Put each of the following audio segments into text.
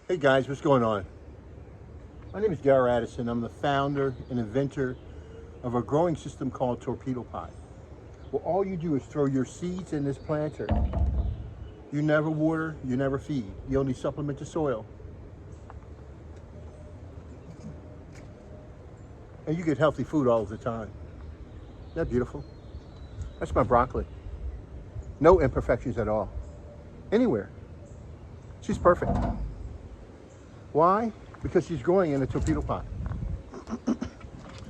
Hey guys, what's going on? My name is Gary Addison. I'm the founder and inventor of a growing system called Torpedopot. Well, all you do is throw your seeds in this planter. You never water, you never feed. You only supplement the soil. And you get healthy food all the time. Isn't that beautiful? That's my broccoli. No imperfections at all. Anywhere. She's perfect. Why? Because she's growing in a torpedo pot.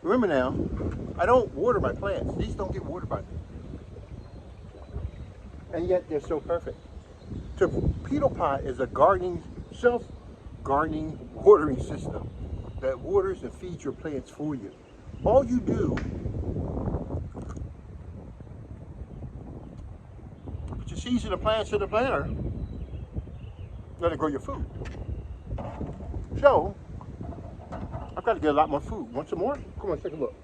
Remember now, I don't water my plants. These don't get watered by me. And yet they're so perfect. Torpedo pot is a self-gardening watering system that waters and feeds your plants for you. All you do, put your seeds in the plants in the planter, let it grow your food. So, I've got to get a lot more food. Want some more? Come on, take a look.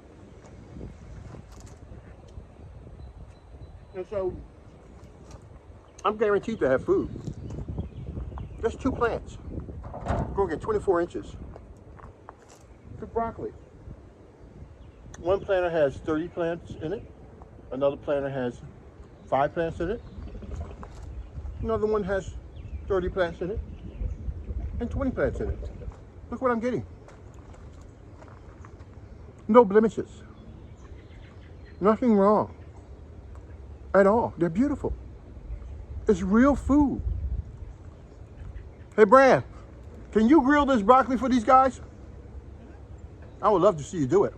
And so, I'm guaranteed to have food. Just 2 plants. I'm going to get 24 inches. The broccoli. One planter has 30 plants in it. Another planter has 5 plants in it. Another one has 30 plants in it. And 20 plants in it. Look what I'm getting. No blemishes. Nothing wrong at all. They're beautiful. It's real food. Hey, Brad, can you grill this broccoli for these guys? I would love to see you do it.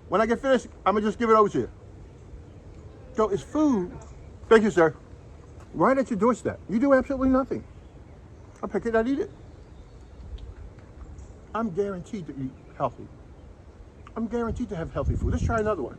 When I get finished, I'm going to just give it over to you. So it's food. Thank you, sir. Right at your doorstep. You do absolutely nothing. I pick it, I eat it. I'm guaranteed to eat healthy. I'm guaranteed to have healthy food. Let's try another one.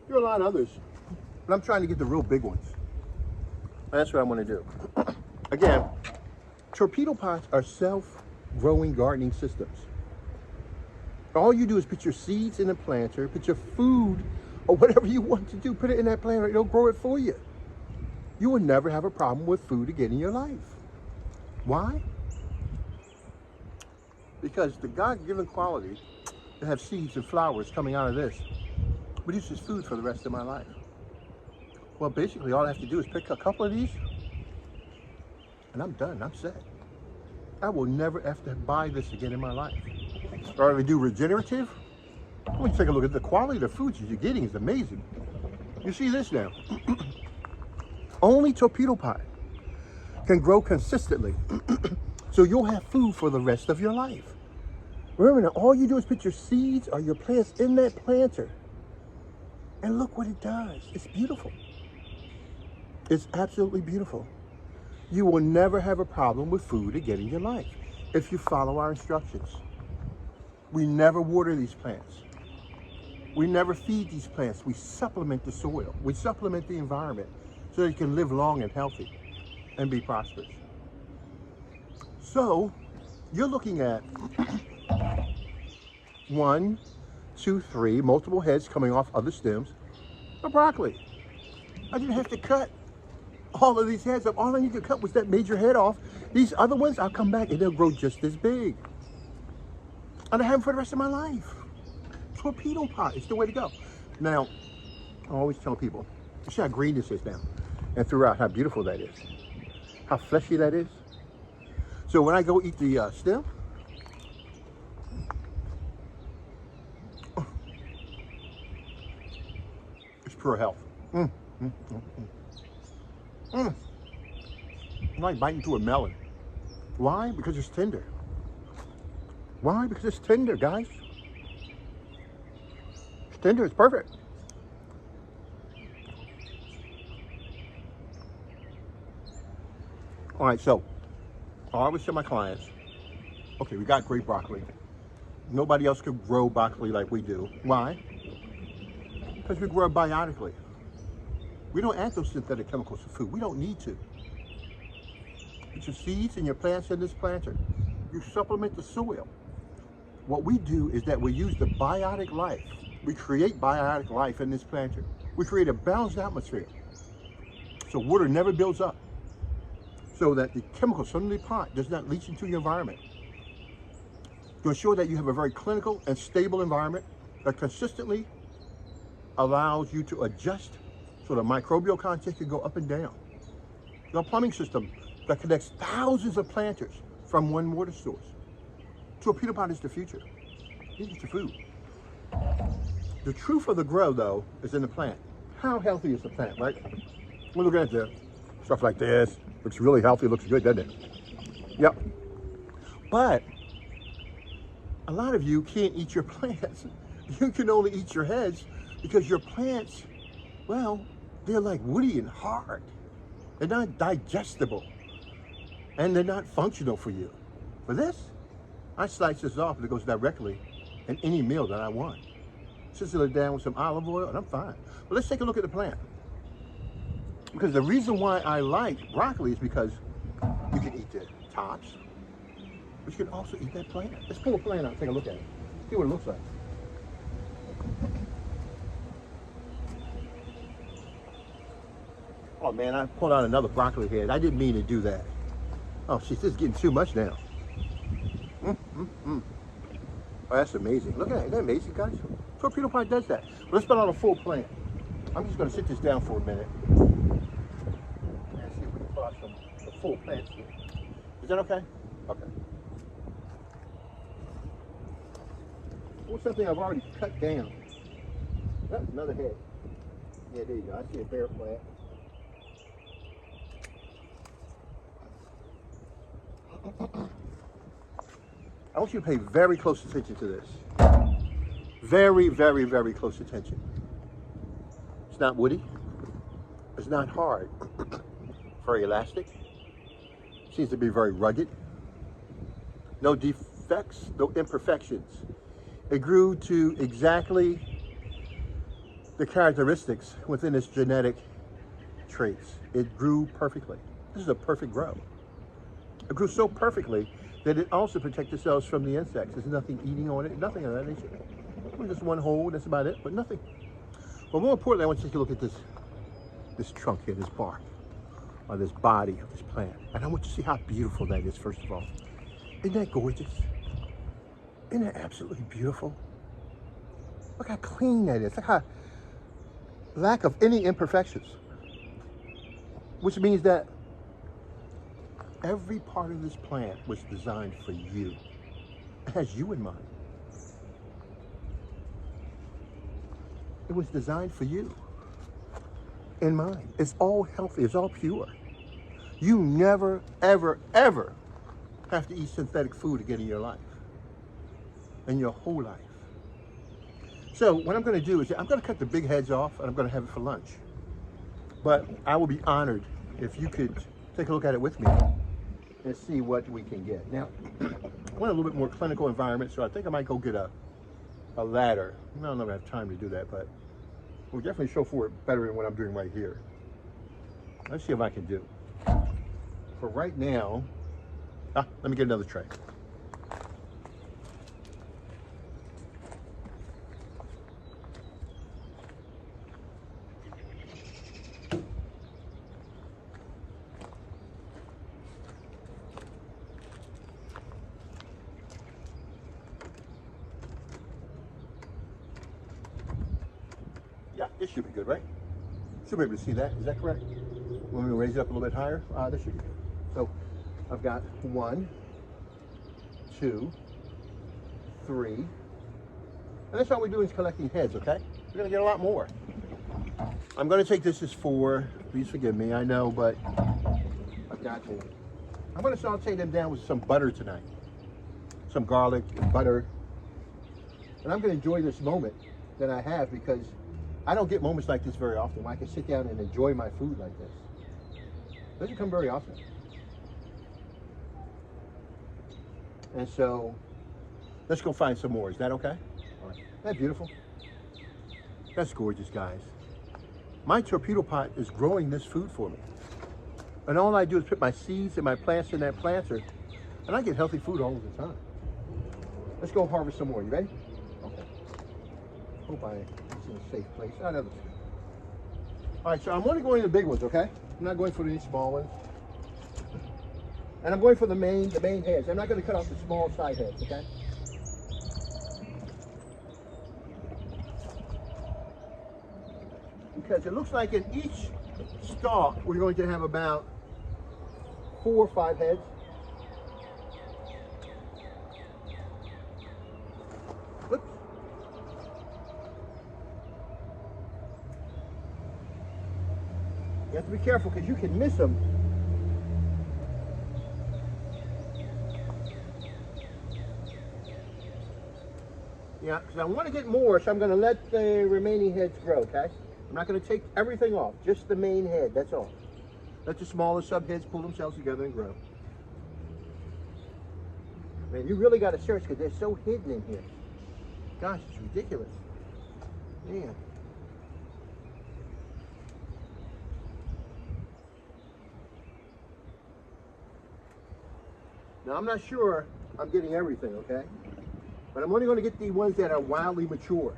There are a lot of others, but I'm trying to get the real big ones. That's what I'm going to do. Again, torpedo pots are self-growing gardening systems. All you do is put your seeds in a planter, put your food or whatever you want to do, put it in that planter, it'll grow it for you. You will never have a problem with food again in your life. Why? Because the God-given quality to have seeds and flowers coming out of this produces food for the rest of my life. Well, basically all I have to do is pick a couple of these and I'm done, I'm set. I will never have to buy this again in my life. Or if I do regenerative, when you take a look at the quality of the foods you're getting is amazing. You see this now. Only torpedo pot can grow consistently. So you'll have food for the rest of your life. Remember now, all you do is put your seeds or your plants in that planter. And look what it does. It's beautiful. It's absolutely beautiful. You will never have a problem with food again in your life if you follow our instructions. We never water these plants. We never feed these plants. We supplement the soil. We supplement the environment so they can live long and healthy and be prosperous. So you're looking at 1, 2, 3, multiple heads coming off other stems of broccoli. I didn't have to cut all of these heads up. All I need to cut was that major head off. These other ones, I'll come back and they'll grow just as big. And I have them for the rest of my life. Torpedo pot is the way to go. Now, I always tell people, you see how green this is now, and throughout how beautiful that is, how fleshy that is. So when I go eat the stem, it's pure health. I'm like biting through a melon. Why? Because it's tender. Why? Because it's tender, guys. It's tender, it's perfect. All right, so I always tell my clients, okay, we got great broccoli. Nobody else could grow broccoli like we do. Why? Because we grow it biotically. We don't add those synthetic chemicals to food. We don't need to. Put your seeds and your plants in this planter. You supplement the soil. What we do is that we use the biotic life. We create biotic life in this planter. We create a balanced atmosphere. So water never builds up. So that the chemicals from the pot does not leach into your environment. To ensure that you have a very clinical and stable environment that consistently allows you to adjust so the microbial content can go up and down. The plumbing system that connects thousands of planters from one water source. Torpedopot is the future. You get your food. The truth of the grow, though, is in the plant. How healthy is the plant, right? We're looking at the stuff like this. Looks really healthy, looks good, doesn't it? Yep. But a lot of you can't eat your plants. You can only eat your heads because your plants, well, they're like woody and hard. They're not digestible. And they're not functional for you. For this, I slice this off and it goes directly in any meal that I want. Sizzle it down with some olive oil and I'm fine. But let's take a look at the plant. Because the reason why I like broccoli is because you can eat the tops, but you can also eat that plant. Let's pull a plant out and take a look at it. See what it looks like. Oh man, I pulled out another broccoli head. I didn't mean to do that. Oh, she's just getting too much now. Oh, that's amazing. Look at that. Isn't that amazing, guys? Torpedopot does that. Well, let's put on a full plant. I'm just going to sit this down for a minute and see if we can pull out the full plants here. Is that okay? Okay. What's something I've already cut down? Oh, another head. Yeah, there you go. I see a bare plant. I want you to pay very close attention to this. Very, very, very close attention. It's not woody. It's not hard. Very elastic. Seems to be very rugged. No defects, no imperfections. It grew to exactly the characteristics within its genetic traits. It grew perfectly. This is a perfect grow. It grew so perfectly that it also protects itself from the insects. There's nothing eating on it, nothing of that nature. Just one hole, that's about it, but nothing. But more importantly, I want you to take a look at this trunk here, this bark, or this body of this plant. And I want you to see how beautiful that is, first of all. Isn't that gorgeous? Isn't that absolutely beautiful? Look how clean that is. Look how lack of any imperfections. Which means that every part of this plant was designed for you. It has you in mind. It was designed for you in mind. It's all healthy, it's all pure. You never, ever, ever have to eat synthetic food again in your life. In your whole life. So what I'm going to do is I'm going to cut the big heads off and I'm going to have it for lunch. But I will be honored if you could take a look at it with me and see what we can get. Now, I want a little bit more clinical environment, so I think I might go get a ladder. I don't know if I have time to do that, but we'll definitely show for it better than what I'm doing right here. Let's see if I can do. For right now, let me get another tray. Yeah, this should be good, right? Should be able to see that. Is that correct? When we raise it up a little bit higher, this should be good. So I've got 1, 2, 3. And that's all we're doing is collecting heads, okay? We're gonna get a lot more. I'm gonna take this as 4. Please forgive me, I know, but I've got to. I'm gonna saute them down with some butter tonight. Some garlic and butter. And I'm gonna enjoy this moment that I have because I don't get moments like this very often where I can sit down and enjoy my food like this. It doesn't come very often. And so, let's go find some more. Is that okay? All right. Isn't that beautiful? That's gorgeous, guys. My torpedo pot is growing this food for me. And all I do is put my seeds and my plants in that planter, and I get healthy food all of the time. Let's go harvest some more. You ready? Okay. Hope it's in a safe place. I know. All right, so I'm only going to the big ones, okay? I'm not going for any small ones. And I'm going for the main heads. I'm not going to cut off the small side heads, okay? Because it looks like in each stalk we're going to have about 4 or 5 heads. Whoops. You have to be careful because you can miss them. Yeah, because I want to get more, so I'm going to let the remaining heads grow, okay? I'm not going to take everything off, just the main head, that's all. Let the smaller subheads pull themselves together and grow. Man, you really got to search because they're so hidden in here. Gosh, it's ridiculous. Man. Now, I'm not sure I'm getting everything, okay? But I'm only going to get the ones that are wildly mature.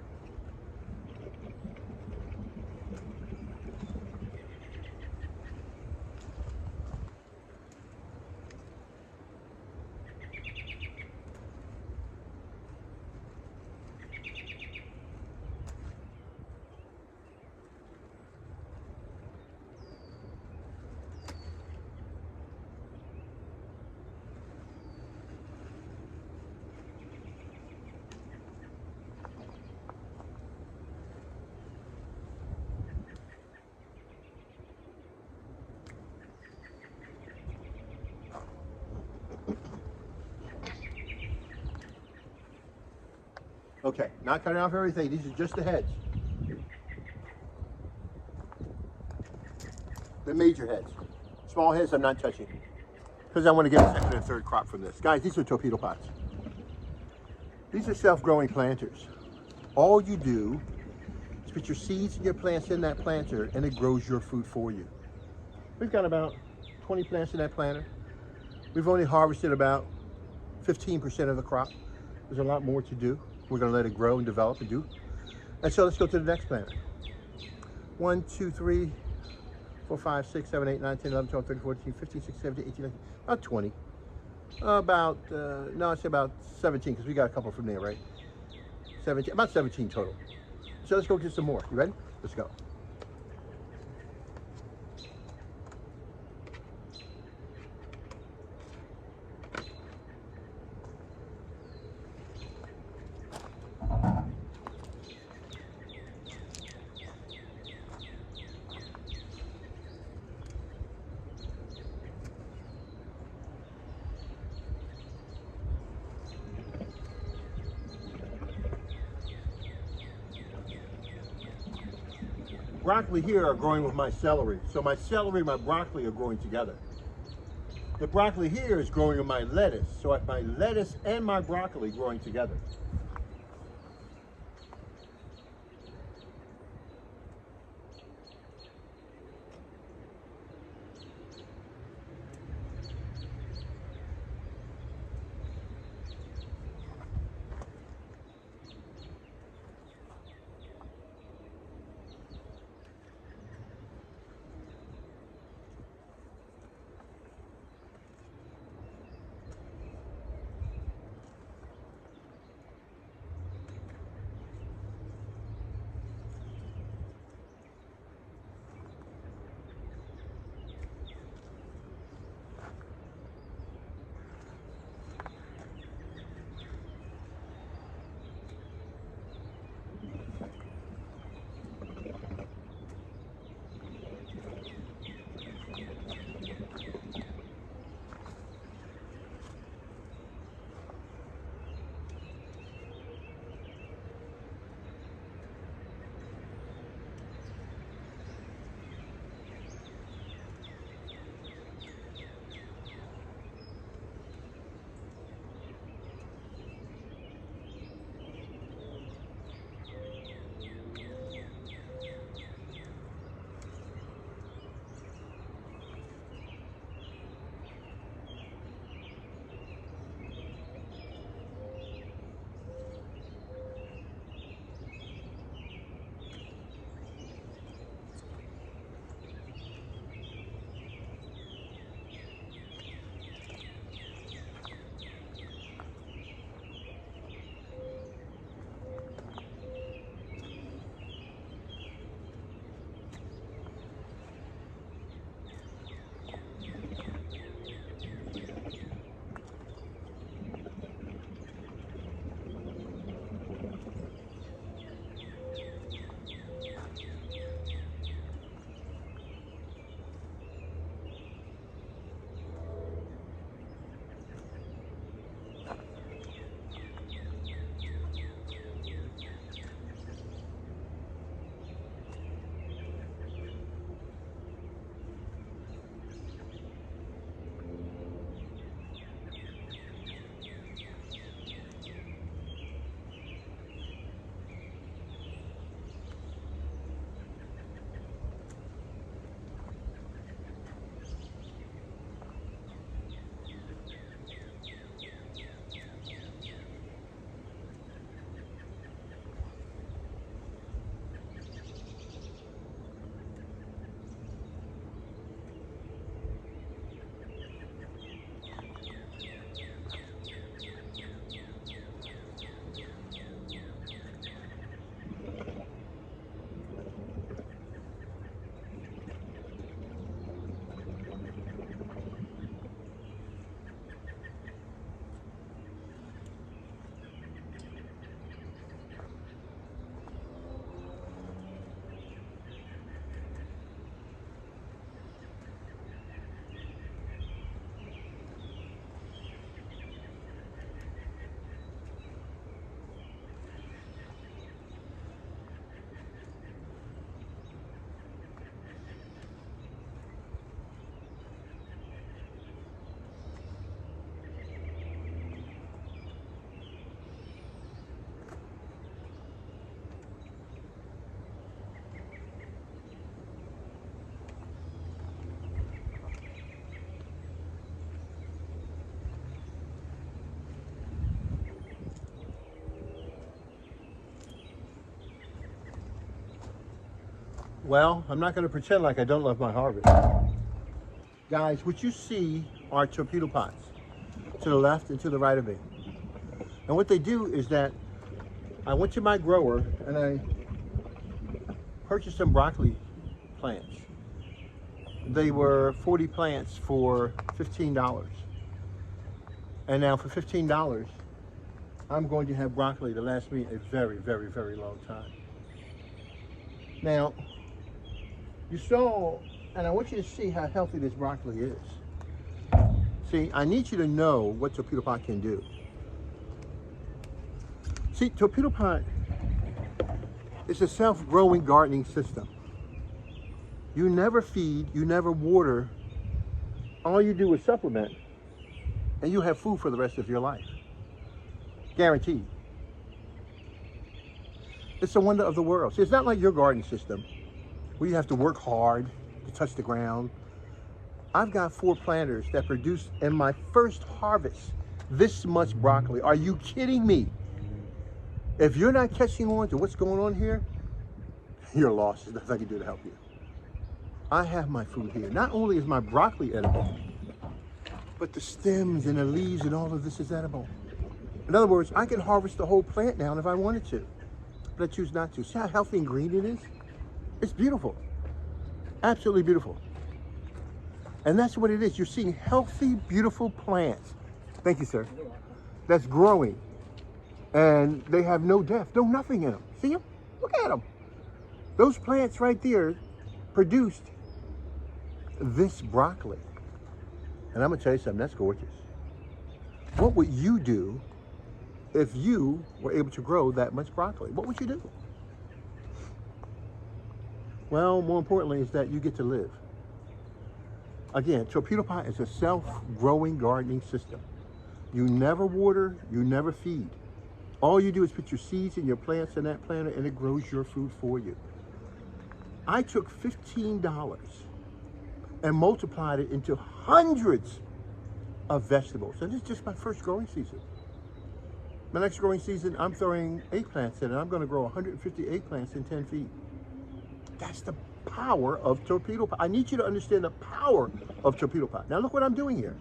Okay, not cutting off everything. These are just the heads. The major heads. Small heads I'm not touching because I want to get a second and third crop from this. Guys, these are torpedo pots. These are self-growing planters. All you do is put your seeds and your plants in that planter and it grows your food for you. We've got about 20 plants in that planter. We've only harvested about 15% of the crop. There's a lot more to do. We're going to let it grow and develop and do. And so let's go to the next planter. 1, 2, 3, 4, 5, 6, 7, 8, 9, 10, 11, 12, 13, 14, 15, 16, 17, 18, 19, about 20. No, I'd say about 17 because we got a couple from there, right? 17, about 17 total. So let's go get some more. You ready? Let's go. Broccoli here are growing with my celery. So my celery and my broccoli are growing together. The broccoli here is growing with my lettuce. So my lettuce and my broccoli growing together. Well, I'm not going to pretend like I don't love my harvest. Guys, what you see are torpedo pots to the left and to the right of me. And what they do is that I went to my grower and I purchased some broccoli plants. They were 40 plants for $15. And now for $15, I'm going to have broccoli to last me a very, very, very long time. Now, you saw, and I want you to see how healthy this broccoli is. See, I need you to know what torpedo pot can do. See, torpedo pot is a self-growing gardening system. You never feed, you never water. All you do is supplement, and you have food for the rest of your life. Guaranteed. It's a wonder of the world. See, it's not like your garden system where you have to work hard to touch the ground. I've got 4 planters that produce in my first harvest this much broccoli. Are you kidding me? If you're not catching on to what's going on here, you're lost. There's nothing I can do to help you. I have my food here. Not only is my broccoli edible, but the stems and the leaves and all of this is edible. In other words, I can harvest the whole plant down if I wanted to, but I choose not to. See how healthy and green it is? It's beautiful. Absolutely beautiful. And that's what it is. You're seeing healthy, beautiful plants. Thank you, sir. That's growing. And they have no death, no nothing in them. See them? Look at them. Those plants right there produced this broccoli. And I'm gonna tell you something, that's gorgeous. What would you do if you were able to grow that much broccoli? What would you do? Well, more importantly is that you get to live. Again, torpedo pot is a self-growing gardening system. You never water, you never feed. All you do is put your seeds and your plants in that planter and it grows your food for you. I took $15 and multiplied it into hundreds of vegetables. And this is just my first growing season. My next growing season, I'm throwing eggplants in and I'm gonna grow 150 eggplants in 10 feet. That's the power of torpedo pot. I need you to understand the power of torpedo pot. Now look what I'm doing here.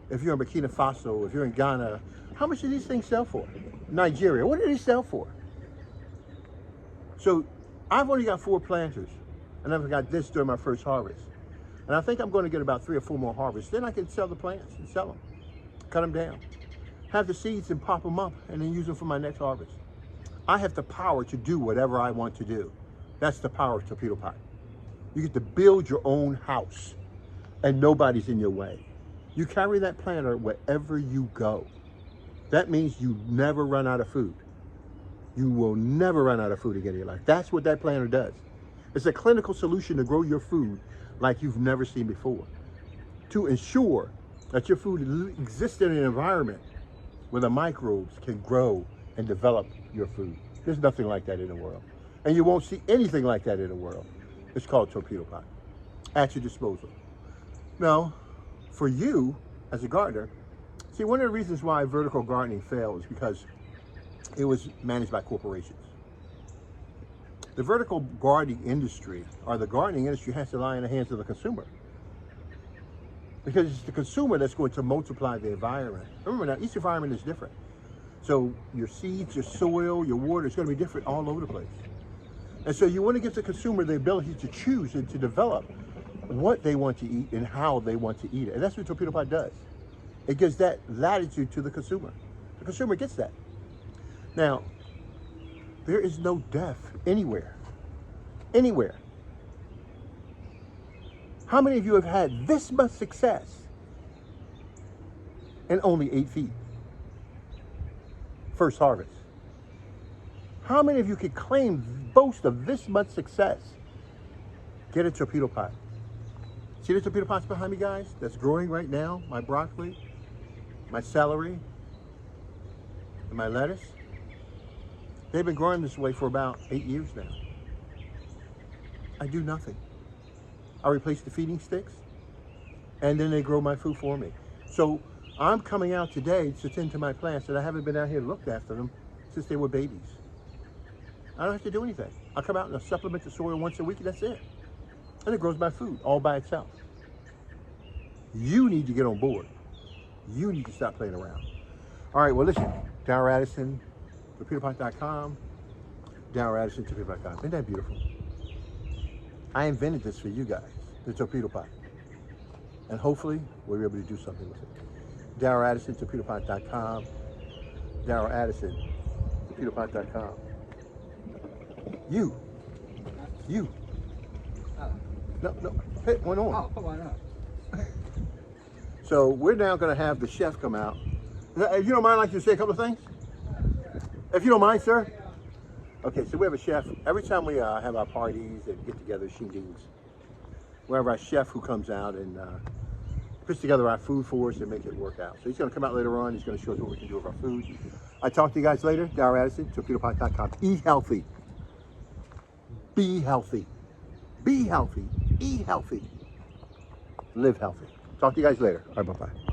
If you're in Burkina Faso, if you're in Ghana, how much do these things sell for? Nigeria, what do they sell for? So I've only got 4 planters and I've got this during my first harvest. And I think I'm going to get about 3 or 4 more harvests. Then I can sell the plants and sell them, cut them down, have the seeds and pop them up and then use them for my next harvest. I have the power to do whatever I want to do. That's the power of torpedo pot. You get to build your own house and nobody's in your way. You carry that planter wherever you go. That means you never run out of food. You will never run out of food again in your life. That's what that planter does. It's a clinical solution to grow your food like you've never seen before. To ensure that your food exists in an environment where the microbes can grow and develop your food. There's nothing like that in the world. And you won't see anything like that in the world. It's called torpedo pot, at your disposal. Now, for you as a gardener, see, one of the reasons why vertical gardening failed is because it was managed by corporations. The vertical gardening industry, or the gardening industry, has to lie in the hands of the consumer. Because it's the consumer that's going to multiply the environment. Remember now, each environment is different. So your seeds, your soil, your water is going to be different all over the place. And so you want to give the consumer the ability to choose and to develop what they want to eat and how they want to eat it. And that's what torpedo pot does. It gives that latitude to the consumer. The consumer gets that. Now, there is no death anywhere. Anywhere. How many of you have had this much success in only 8 feet? First harvest. How many of you could boast of this much success? Get a torpedo pot. See the torpedo pots behind me, guys? That's growing right now. My broccoli, my celery, and my lettuce. They've been growing this way for about 8 years now. I do nothing. I replace the feeding sticks, and then they grow my food for me. So I'm coming out today to tend to my plants, and I haven't been out here to look after them since they were babies. I don't have to do anything. I'll come out and I'll supplement the soil once a week, and that's it. And it grows by food, all by itself. You need to get on board. You need to stop playing around. All right, well, listen, Darryl Addison, Torpedopot.com, Darryl Addison, Torpedopot.com. Isn't that beautiful? I invented this for you guys, the Torpedopot. And hopefully, we'll be able to do something with it. Darryl Addison, Torpedopot.com, Darryl Addison, Torpedopot.com. You. No, hit one on. Oh, put one up. So we're now going to have the chef come out. If you don't mind, I'd like you to say a couple of things. If you don't mind, sir. Okay, so we have a chef. Every time we have our parties and get together, shindigs, we have our chef who comes out and puts together our food for us and make it work out. So he's going to come out later on. He's going to show us what we can do with our food. I'll talk to you guys later. Darryl Addison, Torpedopot.com. Eat healthy. Be healthy. Be healthy. Eat healthy. Live healthy. Talk to you guys later. All right, bye-bye.